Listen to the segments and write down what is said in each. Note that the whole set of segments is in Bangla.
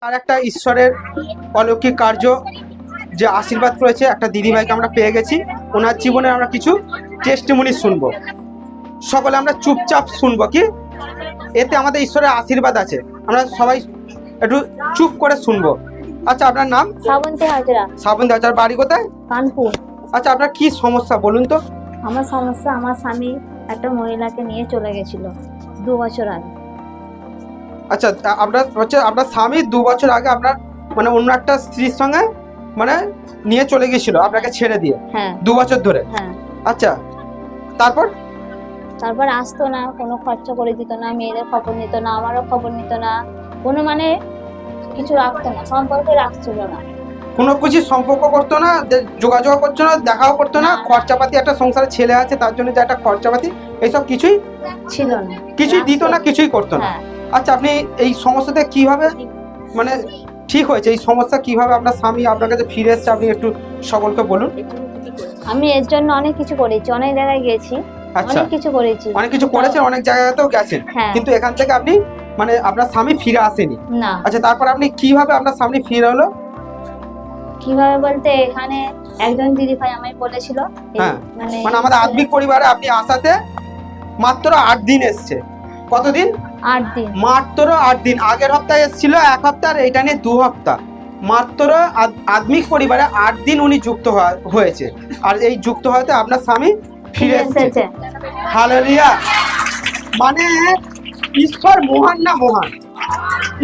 আর একটা ঈশ্বরের অলৌকিক কার্য যে আশীর্বাদ করেছে একটা দিদিভাইকে আমরা পেয়ে গেছি। ওনার জীবনে আমরা কিছু টেস্টিমনি শুনবো, সকলে আমরা চুপচাপ শুনবো, কি এতে আমাদের ঈশ্বরের আশীর্বাদ আছে। আমরা সবাই একটু চুপ করে শুনবো। আচ্ছা, আপনার নাম? শ্রাবন্তী হাজরা। শ্রাবন্তী হাজরা, বাড়ি কোথায়? কানপুর। আচ্ছা, আপনার কি সমস্যা বলুন তো? আমার সমস্যা, আমার স্বামী একটা মহিলাকে নিয়ে চলে গেছিল 2 বছর আগে। আচ্ছা, আপনার স্বামী 2 বছর আগে আপনার মানে অন্য একটা স্ত্রীর সঙ্গে মানে নিয়ে চলে গেছিল আপনাকে ছেড়ে দিয়ে। হ্যাঁ, 2 বছর ধরে। হ্যাঁ। আচ্ছা, তারপর আসতো না, কোনো খরচা করে দিত না, মেয়েদের খবর নিত না, আমারও খবর নিত না, কোনো মানে কিছু রাখতো না, সম্পর্কে রাখছিল না, কোনো কিছু সম্পর্ক করতো না, যোগাযোগ করতো না, দেখাও করতো না। খরচাপাতি, একটা সংসারে ছেলে আছে তার জন্য যে একটা খরচাপাতি, এইসব কিছুই ছিল না, কিছুই দিত না, কিছুই করতো না। হ্যাঁ। আচ্ছা, আপনি এই সমস্যাতে কিভাবে মানে ঠিক হয়েছে, এই সমস্যা কিভাবে আপনার স্বামী আপনার কাছে ফিরে এসেছে, আপনি একটু সকলকে বলুন। আমি এর জন্য অনেক কিছু করেছি, অনেক জায়গায় গেছি। আচ্ছা, অনেক কিছু করেছি, অনেক কিছু করেছেন, অনেক জায়গাতেও গেছেন, হ্যাঁ। কিন্তু এখান থেকে আপনি মানে আপনার স্বামী ফিরে আসেনি না। আচ্ছা, তারপর আপনি কিভাবে আপনার স্বামী ফিরে হলো? কিভাবে বলতে, এখানে একজন দিদি ভাই আমায় বলেছিল, হ্যাঁ, মানে আমাদের আত্মিক পরিবারে আপনি আসাতে মাত্র 8 দিন এসছে। কতদিন? 8 দিন। মাত্র 8 দিন। আগের সপ্তাহে এসেছিল 1 সপ্তাহ, আর এটা নিয়ে 2 সপ্তাহ। মাত্র আত্মিক পরিবারে 8 দিন উনি যুক্ত হয়েছে, আর এই যুক্ত হতে আপনার স্বামী ফিরে এসেছে। হালেলুয়া। মানে ঈশ্বর মহান না মহান?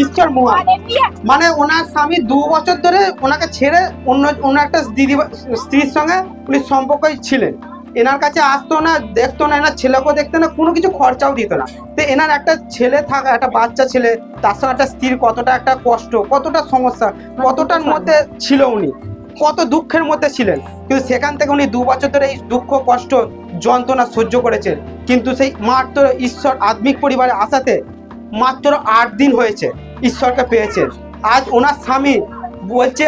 ঈশ্বর মহান। মানে ওনার স্বামী 2 বছর ধরে ওনাকে ছেড়ে অন্য একটা স্ত্রীর সঙ্গে উনি সম্পর্কে ছিলেন। এনার কাছে আসতো না, দেখতো না, এনার ছেলেকেও দেখতো না, কোনো কিছু খরচাও দিত না। তো এনার একটা ছেলে থাকা, একটা বাচ্চা ছেলে, তার সঙ্গে একটা স্ত্রীর কতটা একটা কষ্ট, কতটা সমস্যা, কতটার মধ্যে ছিল উনি, কত দুঃখের মধ্যে ছিলেন। কিন্তু সেখান থেকে উনি 2 বছর ধরে এই দুঃখ, কষ্ট, যন্ত্রণা সহ্য করেছেন। কিন্তু সেই মাত্র ঈশ্বর আত্মিক পরিবারে আসাতে মাত্র 8 দিন হয়েছে ঈশ্বরকে পেয়েছেন। আজ ওনার স্বামী বলছে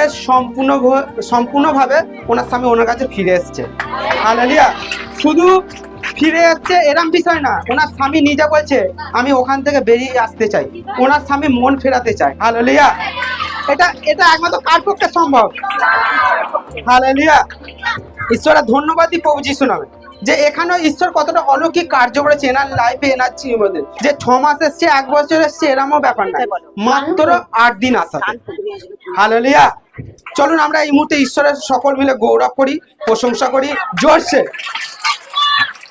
সম্পূর্ণভাবে ওনার স্বামী ওনার কাছে ফিরে এসছে। হালেলুয়া। শুধু ফিরে এসছে এরকম বিষয় না, ওনার স্বামী নিজে বলছে আমি ওখান থেকে বেরিয়ে আসতে চাই, ওনার স্বামী মন ফেরাতে চায়। হালেলুয়া। এটা একমাত্র কার পক্ষে সম্ভব? হালেলুয়া। ঈশ্বরের ধন্যবাদই প্রভু যিশু নামে, যে এখানেও ঈশ্বর কতটা অলৌকিক কার্য করেছে এনার লাইফে, এনার জীবনে। যে 6 মাস এসছে, 1 বছর এসছে, এরমও ব্যাপার না, মাত্র 8 দিন আসাতে। হালেলুয়া। চলুন আমরা এই মুহূর্তে ঈশ্বরের সকল মিলে গৌরব করি, প্রশংসা করি জোরসে।